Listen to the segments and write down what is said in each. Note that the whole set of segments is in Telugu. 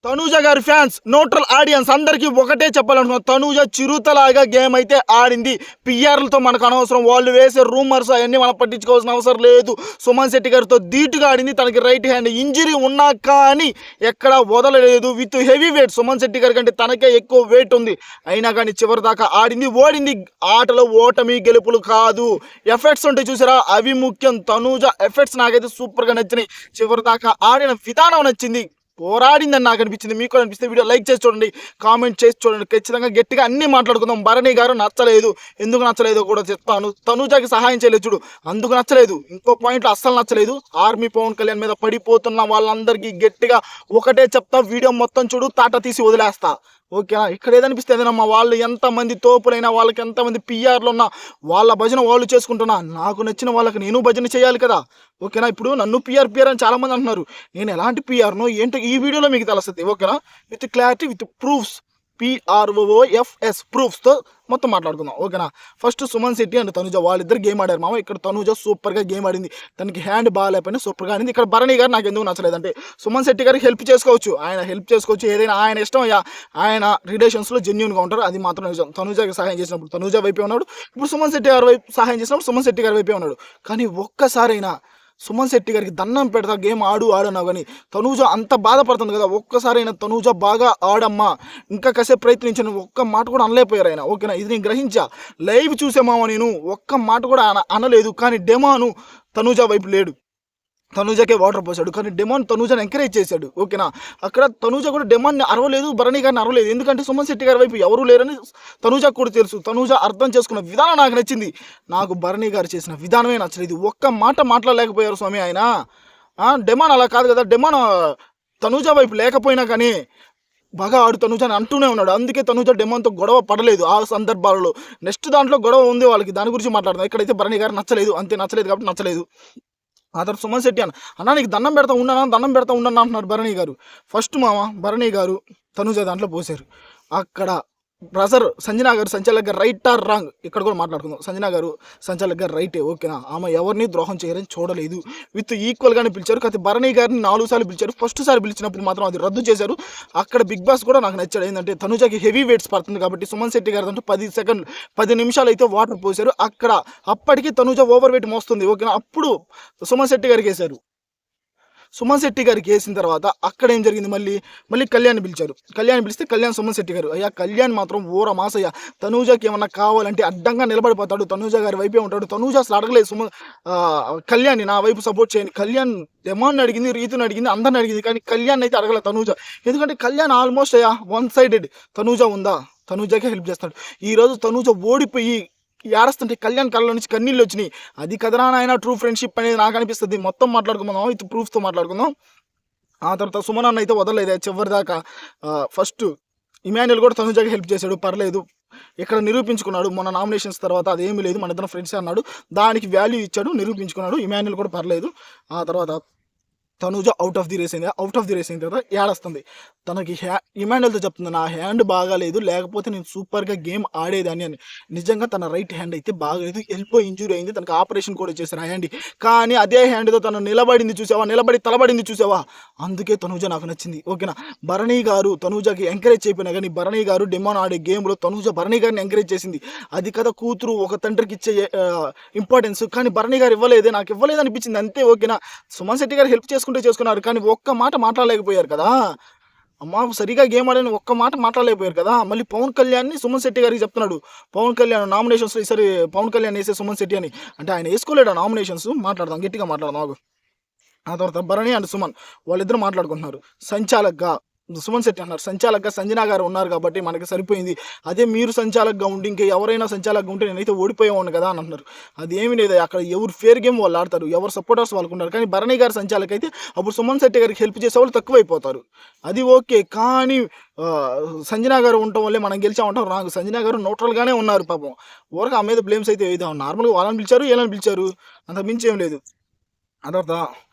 తనూజ గారి ఫ్యాన్స్, న్యూట్రల్ ఆడియన్స్ అందరికీ ఒకటే చెప్పాలనుకున్నాను. తనూజ చిరుతలాగా గేమ్ అయితే ఆడింది. పిఆర్లతో మనకు అనవసరం. వాళ్ళు వేసే రూమర్స్ అవన్నీ మనం పట్టించుకోవాల్సిన అవసరం లేదు. సుమన్ శెట్టి గారితో ధీటుగా ఆడింది. తనకి రైట్ హ్యాండ్ ఇంజరీ ఉన్నా కానీ ఎక్కడ వదలలేదు. With heavy weight Suman Shetty గారి కంటే తనకే ఎక్కువ వెయిట్ ఉంది. అయినా కానీ చివరి దాకా ఆడింది, ఓడింది. ఆటలో ఓటమి గెలుపులు కాదు, ఎఫెక్ట్స్ ఉంటాయి చూసారా, అవి ముఖ్యం. తనూజ ఎఫెక్ట్స్ నాకైతే సూపర్గా నచ్చినాయి. చివరి దాకా ఆడిన విధానం నచ్చింది. పోరాడిందని నాకు అనిపించింది. మీకు కూడా అనిపిస్తే వీడియో లైక్ చేసి చూడండి, కామెంట్ చేసి చూడండి. ఖచ్చితంగా గట్టిగా అన్నీ మాట్లాడుకుందాం. భరణి గారు నచ్చలేదు, ఎందుకు నచ్చలేదో కూడా చెప్తాను. తనూజకి సహాయం చేయలేదు చూడు, అందుకు నచ్చలేదు. ఇంకో పాయింట్లో అస్సలు నచ్చలేదు. ఆర్మీ పవన్ కళ్యాణ్ మీద పడిపోతున్న వాళ్ళందరికీ గట్టిగా ఒకటే చెప్తా, వీడియో మొత్తం చూడు, తాట తీసి వదిలేస్తా. ఓకేనా? ఇక్కడ ఏదనిపిస్తే ఏదైనా వాళ్ళు ఎంతమంది తోపులైనా, వాళ్ళకి ఎంతమంది పిఆర్లు ఉన్నా వాళ్ళ భజన వాళ్ళు చేసుకుంటున్నా. నాకు నచ్చిన వాళ్ళకి నేను భజన చేయాలి కదా. ఓకేనా? ఇప్పుడు నన్ను పిఆర్ అని చాలామంది అంటున్నారు. నేను ఎలాంటి పిఆర్నో ఏంటో ఈ వీడియోలో మీకు తెలుస్తుంది. ఓకేనా? With clarity, with proofs, PROOFS ప్రూఫ్స్తో మొత్తం మాట్లాడుకుందాం. ఓకేనా? ఫస్ట్ సుమన్ శెట్టి అండ్ తనూజ వాళ్ళిద్దరు గేమ్ ఆడారు మామ. ఇక్కడ తనూజ సూపర్గా గేమ్ ఆడింది. తనకి హ్యాండ్ బాగాలేకపోయినా సూపర్గా ఆడింది. ఇక్కడ భరణి గారు నాకు ఎందుకు నచ్చలేదు అంటే, సుమన్ శెట్టి గారికి హెల్ప్ చేసుకోవచ్చు, ఆయన హెల్ప్ చేసుకోవచ్చు, ఏదైనా ఆయన ఇష్టం. ఆయన రిలేషన్స్లో జెన్యూన్గా ఉంటారు, అది మాత్రం నిజం. తనూజకి సహాయం చేసినప్పుడు తనూజ వైపే ఉన్నాడు, ఇప్పుడు సుమన్ శెట్టి గారి వైపు సహాయం చేసినప్పుడు సుమన్ శెట్టి గారి వైపే ఉన్నాడు. కానీ ఒక్కసారైనా సుమన్ శెట్టి గారికి దండం పెడతా, గేమ్ ఆడన్నావు కానీ తనూజ అంత బాధపడుతుంది కదా, ఒక్కసారైనా తనూజ బాగా ఆడమ్మా, ఇంకా కాసేపు ప్రయత్నించాను, ఒక్క మాట కూడా అనలేకపోయారు ఆయన. ఓకేనా? ఇది నేను గ్రహించా. లైవ్ చూసామావా, నేను ఒక్క మాట కూడా అనలేదు. కానీ డెమాను తనూజ వైపు లేడు, తనూజకే వాటర్ పోసాడు. కానీ డెమాన్ తనూజని ఎంకరేజ్ చేశాడు. ఓకేనా? అక్కడ తనూజ కూడా డెమాన్ని అరవలేదు, భరణి గారిని అరవలేదు. ఎందుకంటే సుమన్ శెట్టి గారి వైపు ఎవరూ లేరని తనూజకు కూడా తెలుసు. తనూజ అర్థం చేసుకున్న విధానం నాకు నచ్చింది. నాకు భరణి గారు చేసిన విధానమే నచ్చలేదు. ఒక్క మాట మాట్లాడలేకపోయారు స్వామి ఆయన. డెమాన్ అలా కాదు కదా, డెమాన్ తనూజ వైపు లేకపోయినా కానీ బాగా ఆడు తనూజ అని అంటూనే ఉన్నాడు. అందుకే తనూజ డెమాన్తో గొడవ పడలేదు ఆ సందర్భాలలో. నెక్స్ట్ దాంట్లో గొడవ ఉంది వాళ్ళకి, దాని గురించి మాట్లాడుతున్నాం. ఇక్కడైతే భరణి గారు నచ్చలేదు, అంతే. నచ్చలేదు కాబట్టి నచ్చలేదు. ఆ తర్వాత సుమన్ శెట్టి అన్న నీకు దండం పెడతా ఉండను అంటున్నారు భరణి గారు. ఫస్ట్ మామ భరణి గారు తనూజ దాంట్లో పోసారు. అక్కడ బ్రదర్ సంజనా గారు సంచాలక్ గారు రైట్ ఆర్ రాంగ్, ఇక్కడ కూడా మాట్లాడుకుందాం. సంజనా గారు సంచాలక్ గారు రైటే. ఓకేనా? ఆమె ఎవరిని ద్రోహం చేయరని చూడలేదు, విత్ ఈక్వల్గానే పిలిచారు. కాకపోతే భరణి గారిని 4 సార్లు పిలిచారు. ఫస్ట్ సారి పిలిచినప్పుడు మాత్రం అది రద్దు చేశారు. అక్కడ బిగ్ బాస్ కూడా నాకు నచ్చాడు. ఏంటంటే తనూజకి హెవీ వెయిట్స్ పడుతుంది కాబట్టి సుమన్ శెట్టి గారు అంటే 10 నిమిషాలు అయితే వాటర్ పోసారు. అక్కడ అప్పటికి తనూజ ఓవర్ వెయిట్ మోస్తుంది. ఓకేనా? అప్పుడు సుమన్ శెట్టి గారికి వేశారు. సుమన్ శెట్టి గారికి వేసిన తర్వాత అక్కడ ఏం జరిగింది, మళ్ళీ కళ్యాణ్ పిలిచారు. కళ్యాణ్ పిలిస్తే కళ్యాణ్ సుమన్ శెట్టి గారు, అయ్యా కళ్యాణ్ మాత్రం ఊర మాసయ్య, తనూజకి ఏమన్నా కావాలంటే అడ్డంగా నిలబడిపోతాడు, తనూజ గారి వైపే ఉంటాడు. తనూజ అసలు అడగలేదు కళ్యాణ్ని నా వైపు సపోర్ట్ చేయండి. కళ్యాణ్ డెమాన్ అడిగింది, రీతుని అడిగింది, అందరిని అడిగింది, కానీ కళ్యాణ్ అయితే అడగలేదు తనూజ. ఎందుకంటే Kalyan almost one sided. Tanuja ఉందా, తనూజకే హెల్ప్ చేస్తాడు. ఈరోజు తనూజ ఓడిపోయి ఏడుస్తుంటే కళ్యాణ్ కళ్ళ నుంచి కన్నీళ్ళు వచ్చినాయి. అది కదరా నాయన ట్రూ ఫ్రెండ్షిప్ అనేది నాకు అనిపిస్తుంది. మొత్తం మాట్లాడుకుందాం, విత్ ప్రూఫ్తో మాట్లాడుకుందాం. ఆ తర్వాత సుమన్ అన్న అయితే వదలలేదు చివరి దాకా. ఫస్ట్ ఇమాన్యుల్ కూడా తనూజకి హెల్ప్ చేశాడు, పర్లేదు. ఇక్కడ నిరూపించుకున్నాడు. మొన్న నామినేషన్స్ తర్వాత అదేమీ లేదు, మన ఇద్దరం ఫ్రెండ్స్ అన్నాడు, దానికి వాల్యూ ఇచ్చాడు, నిరూపించుకున్నాడు. ఇమాన్యుల్ కూడా పర్లేదు. ఆ తర్వాత Tanuja out of the race అయిన తర్వాత ఏడొస్తుంది. తనకి ఇమాన్యుల్తో చెప్తుంది, నా హ్యాండ్ బాగాలేదు, లేకపోతే నేను సూపర్గా గేమ్ ఆడేదాన్ని అని. నిజంగా తన రైట్ హ్యాండ్ అయితే బాగాలేదు, ఎల్బో ఇంజూరీ అయింది, తనకు ఆపరేషన్ కూడా చేశారు ఆ హ్యాండ్. కానీ అదే హ్యాండ్తో తను నిలబడి తలబడింది చూసావా, అందుకే తనూజ నాకు నచ్చింది. ఓకేనా? భరణి గారు తనూజకి ఎంకరేజ్ చేయకపోయినా కానీ భరణి గారు డెమాన్ ఆడే గేమ్లో తనూజ భరణి గారిని ఎంకరేజ్ చేసింది. అది కదా కూతురు ఒక తండ్రికి ఇచ్చే ఇంపార్టెన్స్. కానీ భరణి గారు నాకు ఇవ్వలేదు అనిపించింది, అంతే. ఓకేనా? సుమన్ శెట్టి గారు హెల్ప్ చేసుకున్నారు, కానీ ఒక్క మాట మాట్లాడలేకపోయారు కదా. అమ్మ సరిగా గేమ్ ఆడని ఒక్క మాట మాట్లాడలేకపోయారు కదా. మళ్ళీ పవన్ కళ్యాణ్ని సుమన్ శెట్టి గారికి చెప్తున్నాడు, పవన్ కళ్యాణ్ నామినేషన్స్లో ఈసారి పవన్ కళ్యాణ్ వేసే సుమన్ శెట్టి అని. అంటే ఆయన వేసుకోలేడు నామినేషన్స్. గట్టిగా మాట్లాడదాం. ఆ తర్వాత భరణి అండ్ సుమన్ వాళ్ళిద్దరు మాట్లాడుకుంటున్నారు. సంచాలక్గా సుమన్ శెట్టి అన్నారు, సంచాలక్గా సంజనా గారు ఉన్నారు కాబట్టి మనకి సరిపోయింది. అదే మీరు సంచాలక్గా ఉండి ఇంకా ఎవరైనా సంచాలక్గా ఉంటే నేనైతే ఓడిపోయేవాడిని కదా అని అంటున్నారు. అది ఏమీ లేదు, అక్కడ ఎవరు ఫేర్ గేమ్ వాళ్ళు ఆడతారు, ఎవరు సపోర్టర్స్ వాళ్ళకు ఉన్నారు. కానీ భరణి గారు సంచాలక్ అయితే అప్పుడు సుమన్ శెట్టి గారికి హెల్ప్ చేసే వాళ్ళు తక్కువైపోతారు. అది ఓకే. కానీ సంజనా గారు ఉండటం వల్లే మనం గెలిచామంటాం రాంగ్. సంజనా గారు న్యూట్రల్గానే ఉన్నారు పాపం. ఊరికి ఆ మీద బ్లేమ్స్ అయితే వేద్దాం. నార్మల్గా వాళ్ళని పిలిచారు, వీళ్ళని పిలిచారు, అంతకు మించి ఏం లేదు. ఆ తర్వాత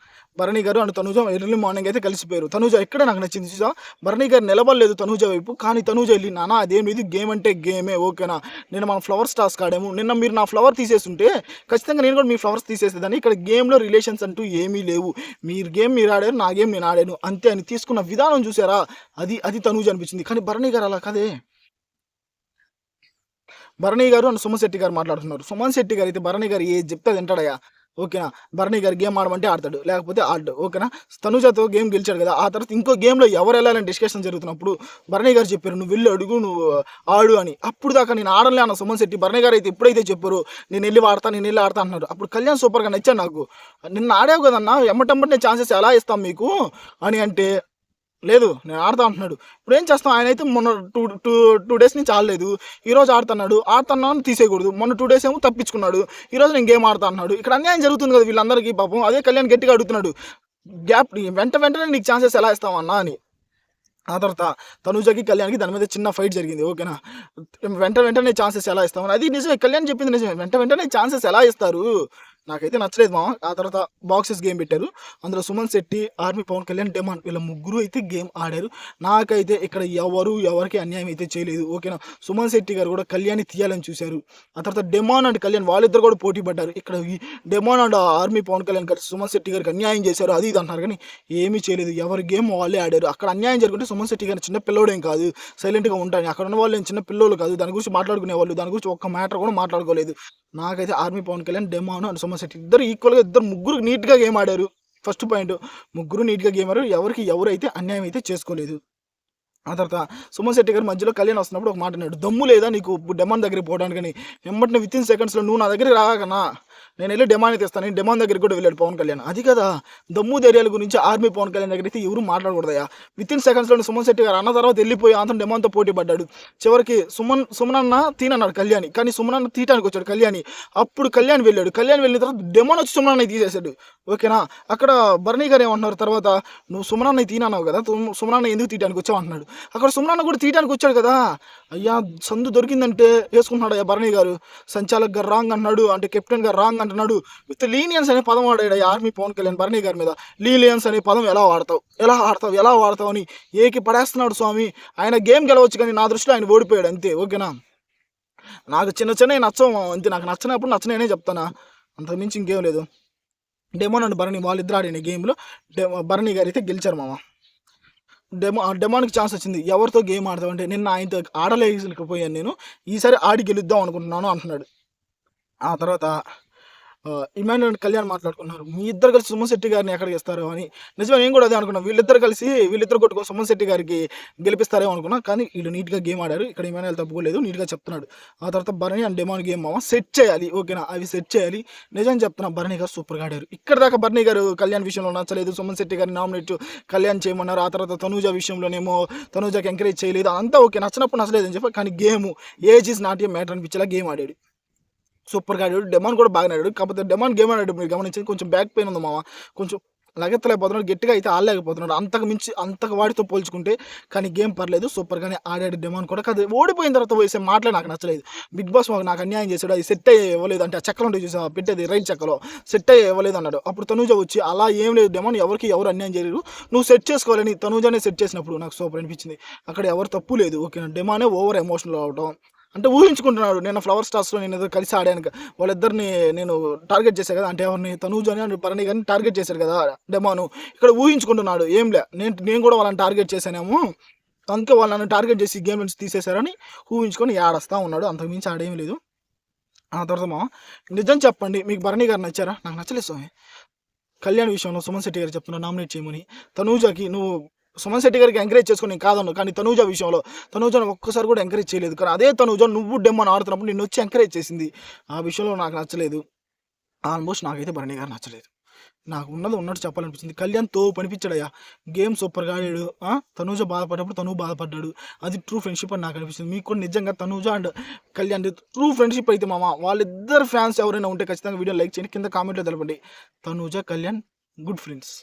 Bharani garu and Tanuja early morning అయితే కలిసిపోయారు. తనూజ ఎక్కడ నాకు నచ్చింది చూసా, భరణి గారు నిలబడలేదు తనూజ వైపు, కానీ తనూజ వెళ్ళి నాన్న అదేం ఇది, గేమ్ అంటే గేమే ఓకేనా, నేను మన ఫ్లవర్స్ టాస్క్ ఆడాము, నిన్న మీరు నా ఫ్లవర్ తీసేస్తుంటే ఖచ్చితంగా నేను కూడా మీ ఫ్లవర్స్ తీసేసేదాన్ని, ఇక్కడ గేమ్లో రిలేషన్స్ అంటూ ఏమీ లేవు, మీరు గేమ్ మీరు ఆడారు, నా గేమ్ నేను ఆడాను అంతే అని తీసుకున్న విధానం చూసారా, అది అది తనూజ అనిపించింది. కానీ భరణి గారు అలా కదే, భరణి గారు అండ్ సుమన్ శెట్టి గారు మాట్లాడుతున్నారు. సుమన్ శెట్టి గారు అయితే భరణి గారు ఏది చెప్తే అది వింటాడయ్యా ఓకేనా. భరణి గారు గేమ్ ఆడమంటే ఆడతాడు, లేకపోతే ఆడు ఓకేనా. తనుజతో గేమ్ గెలిచాడు కదా, ఆ తర్వాత ఇంకో గేమ్లో ఎవరు వెళ్ళాలని డిస్కషన్ జరుగుతున్నప్పుడు భరణి గారు చెప్పారు నువ్వు వెళ్ళి అడుగు, నువ్వు ఆడు అని. అప్పుడు దాకా నేను ఆడలే అన్న సుమన్ శెట్టి, భరణి గారు అయితే ఎప్పుడైతే చెప్పారు నేను వెళ్ళి ఆడతా అన్నారు, అప్పుడు కళ్యాణ్ సూపర్గా నచ్చాను నాకు. నిన్న ఆడావు కదన్నా, ఎమ్మటెమ్మటి నేను ఛాన్సెస్ ఎలా ఇస్తాం మీకు అని అంటే లేదు నేను ఆడతా అంటున్నాడు. ఇప్పుడు ఏం చేస్తాం, ఆయన అయితే మొన్న టూ డేస్ నుంచి ఆడలేదు, ఈరోజు ఆడుతున్నాను తీసేయకూడదు, మొన్న 2 days ఏమో తప్పించుకున్నాడు, ఈరోజు నేను గేమ్ ఆడుతా అన్నాడు. ఇక్కడ అన్యాయం జరుగుతుంది కదా వీళ్ళందరికీ పాపం. అదే కళ్యాణ్ గట్టిగా అడుగుతున్నాడు గ్యాప్ వెంటనే నీకు ఛాన్సెస్ ఎలా ఇస్తామన్నా అని. ఆ తర్వాత తనూజకి కళ్యాణ్కి దాని మీద చిన్న ఫైట్ జరిగింది ఓకేనా. వెంటనే ఛాన్సెస్ ఎలా ఇస్తామని, అది నిజమే, కళ్యాణ్ చెప్పింది నిజమే, వెంటనే ఛాన్సెస్ ఎలా ఇస్తారు, నాకైతే నచ్చలేదు మామ. ఆ తర్వాత బాక్సెస్ గేమ్ పెట్టారు, అందులో సుమన్ శెట్టి, ఆర్మీ, పవన్ కళ్యాణ్, డెమాన్ వీళ్ళ ముగ్గురు అయితే గేమ్ ఆడారు. నాకైతే ఇక్కడ ఎవరికి అన్యాయం అయితే చేయలేదు ఓకేనా. సుమన్ శెట్టి గారు కూడా కళ్యాణ్ని తీయాలని చూశారు. ఆ తర్వాత డెమాన్ అండ్ కళ్యాణ్ వాళ్ళిద్దరు కూడా పోటీ పడ్డారు. ఇక్కడ ఈ demon and army, Pavan Kalyan కలిసి సుమన్ శెట్టి గారికి అన్యాయం చేశారు అది ఇది అంటున్నారు, కానీ ఏమీ చేయలేదు, ఎవరి గేమ్ వాళ్ళే ఆడారు. అక్కడ అన్యాయం జరుగుతుంటే సుమన్ శెట్టి గారు చిన్న పిల్లోడేం కాదు, సైలెంట్గా ఉంటాను, అక్కడ ఉన్న వాళ్ళు ఏం చిన్న పిల్లోలు కాదు, దాని గురించి మాట్లాడుకునేవాళ్ళు, దాని గురించి ఒక్క మ్యాటర్ కూడా మాట్లాడుకోలేదు. నాకైతే army, Pavan Kalyan, demon and Suman Shetty ఇద్దరు ఈక్వల్గా, ముగ్గురు నీట్గా గేమ్ ఆడారు. ఫస్ట్ పాయింట్, ముగ్గురు నీట్గా గేమ్ ఆడారు, ఎవరైతే అన్యాయం అయితే చేసుకోలేదు. ఆ తర్వాత సుమన్ శెట్టి గారు మధ్యలో కళ్యాణ్ వస్తున్నప్పుడు ఒక మాట అన్నాడు, దమ్ము లేదా నీకు డెమాన్ దగ్గరికి పోవడానికని, వెంబడిని వితిన్ సెకండ్స్లో నువ్వు నా దగ్గరికి రాకన్నా నేను వెళ్ళి డెమాన్ తెస్తాను, నేను డెమాన్ దగ్గరికి కూడా వెళ్ళాడు పవన్ కళ్యాణ్. అది కదా దమ్ము ధైర్యాల గురించి ఆర్మీ, పవన్ కళ్యాణ్ దగ్గర అయితే ఎవరు మాట్లాడకూడదయా. వితిన్ సెకండ్స్లో సుమన్ శెట్టి గారు అన్న తర్వాత వెళ్ళిపోయి అంత డెమాన్తో పోటీ పడ్డాడు. చివరికి సుమన్ అన్న తీనన్నాడు కళ్యాణ్, కానీ సుమన్ అన్న తీయటానికి వచ్చాడు కళ్యాణ్. అప్పుడు కళ్యాణ్ వెళ్ళాడు, కళ్యాణ్ వెళ్ళిన తర్వాత డెమాన్ వచ్చి సుమన్ అన్నయ్య తీసేశాడు ఓకేనా. అక్కడ భరణి గారు ఏమంటున్నారు తర్వాత, నువ్వు సుమన్ అన్నయ్య తీనన్నావు కదా, సుమన్ అన్నయ్య ఎందుకు తీయడానికి వచ్చావు అంటున్నాడు. అక్కడ సుమన్ అన్న కూడా తీయడానికి వచ్చాడు కదా, అయ్యా సందు దొరికిందంటే వేసుకుంటున్నాడు అయ్యా భరణి గారు. సంచాలక్ గారు రాంగ్ అన్నాడు అంటే కెప్టెన్ గారు రాంగ్ అంటున్నాడు, విత్ లీనియన్స్ అనే పదం వాడాడు ఆర్మీ, పవన్ కళ్యాణ్ భరణి గారి మీద. లీనియన్స్ అనే పదం ఎలా వాడతావు అని ఏకి పడేస్తున్నాడు స్వామి. ఆయన గేమ్ గెలవచ్చు కానీ నా దృష్టిలో ఆయన ఓడిపోయాడు అంతే ఓకేనా. నాకు చిన్న నచ్చవు అంతే, నాకు నచ్చినప్పుడు నచ్చనే చెప్తానా, అంతకుమించి ఇంకేం లేదు. డెమాన్ అండ్ భరణి వాళ్ళిద్దరు ఆడిన గేమ్లో భరణి గారు అయితే గెలిచారు మామ. డెమాన్కి ఛాన్స్ వచ్చింది, ఎవరితో గేమ్ ఆడతామంటే నిన్న ఆయనతో ఆడలేకపోయాను నేను, ఈసారి ఆడి గెలుద్దాం అనుకుంటున్నాను అంటున్నాడు. ఆ తర్వాత ఇమాన్యుల్ కళ్యాణ్ మాట్లాడుకున్నారు, మీ ఇద్దరు కలిసి సుమన్ శెట్టి గారిని ఎక్కడికి ఇస్తారు అని. నిజమే, నేను కూడా అదే అనుకున్నాను, వీళ్ళిద్దరు కొట్టుకొని సుమన్ శెట్టి గారికి గెలిపిస్తారేమో అనుకున్నా, కానీ వీళ్ళు నీట్గా గేమ్ ఆడారు. ఇక్కడ ఇమాన్యుల్ తప్పుకోలేదు, నీట్గా చెప్తున్నాడు. ఆ తర్వాత Bharani and demon game set చేయాలి ఓకేనా, అవి సెట్ చేయాలి. నిజం చెప్తున్నా, భరణి గారు సూపర్గా ఆడారు. ఇక్కడ దాకా భరణి గారు కళ్యాణ్ విషయంలో నచ్చలేదు, సుమన్ శెట్టి గారిని నామినేట్ కళ్యాణ్ చేయమన్నారు. ఆ తర్వాత తనూజ విషయంలోనేమో తనూజకి ఎంకరేజ్ చేయలేదు, అంతా ఓకే, నచ్చినప్పుడు నచ్చలేదు అని చెప్పి, కానీ game age is not a matter అనిపించేలా గేమ్ ఆడాడు, సూపర్గా ఆడాడు. డెమాన్ కూడా బాగా ఆడాడు, కాకపోతే డెమాన్ గేమ్ ఆడాడు మీరు గమనించింది, కొంచెం బ్యాక్ పెయిన్ ఉంది మామ, కొంచెం లగెత్తలేకపోతున్నాడు, గట్టిగా అయితే ఆడలేకపోతున్నాడు అంతకు వాడితో పోల్చుకుంటే. కానీ గేమ్ పర్లేదు, సూపర్గానే ఆడాడు డెమాన్ కూడా. కాదు ఓడిపోయిన తర్వాత వేసే మాటలే నాకు నచ్చలేదు. బిగ్ బాస్ నాకు అన్యాయం చేశాడు, అది సెట్ అయ్యే ఇవ్వలేదు అంటే ఆ చెక్కలు ఉంటే చూసా పెట్టేది రైట్ చెక్కలో సెట్ అయ్యే ఇవ్వలేదు అన్నాడు. అప్పుడు తనూజ వచ్చి అలా ఏం లేదు డెమాన్, ఎవరు అన్యాయం చేయలేరు, నువ్వు సెట్ చేసుకోవాలని తనూజనే సెట్ చేసినప్పుడు నాకు సూపర్ అనిపించింది. అక్కడ ఎవరు తప్పు లేదు ఓకేనా. డెమానే ఓవర్ ఎమోషనల్ అవడం అంటే ఊహించుకుంటున్నాడు, నేను ఫ్లవర్ స్టార్స్లో నేను ఏదో కలిసి ఆడాను, వాళ్ళిద్దరిని నేను టార్గెట్ చేశాను కదా, అంటే ఎవరిని తనూజని అని భరణి గారిని టార్గెట్ చేశారు కదా డెమాను, ఇక్కడ ఊహించుకుంటున్నాడు ఏంలే నేను కూడా వాళ్ళని టార్గెట్ చేశానేమో, అందుకే వాళ్ళు నన్ను టార్గెట్ చేసి గేమ్ నుంచి తీసేశారని ఊహించుకొని ఆడేస్తూ ఉన్నాడు, అంతకుమించి ఆడేం లేదు. ఆ తర్వాత నిజం చెప్పండి, మీకు భరణి గారు నచ్చారా? నాకు నచ్చలేదు స్వామి. కళ్యాణ్ విషయంలో సుమన్ శెట్టి గారు చెప్తున్నా నామినేట్ చేయమని, తనూజకి నువ్వు సుమన్ శెట్టి గారికి ఎంకరేజ్ చేసుకుని నేను కాదన్నాను, కానీ తనూజ విషయంలో తనూజను ఒక్కసారి కూడా ఎంకరేజ్ చేయలేదు. కానీ అదే తనూజ నువ్వు డెమాన్ ఆడుతున్నప్పుడు నిన్ను వచ్చి ఎంకరేజ్ చేసింది, ఆ విషయంలో నాకు నచ్చలేదు. ఆల్మోస్ట్ నాకైతే భరణి గారు నచ్చలేదు. నాకు ఉన్నట్టు చెప్పాలనిపించింది. కళ్యాణ్తో పనిపించాడయ్యా, గేమ్ సూపర్గా ఆడాడు. తనూజ బాధపడ్డప్పుడు తను బాధపడ్డాడు, అది ట్రూ ఫ్రెండ్షిప్ అని నాకు అనిపిస్తుంది. మీకు కూడా నిజంగా Tanuja and Kalyan true friendship అయితే మామ, వాళ్ళిద్దరు ఫ్యాన్స్ ఎవరైనా ఉంటే ఖచ్చితంగా వీడియో లైక్ చేయండి, కింద కామెంట్లో తెలపండి. Tanuja Kalyan good friends.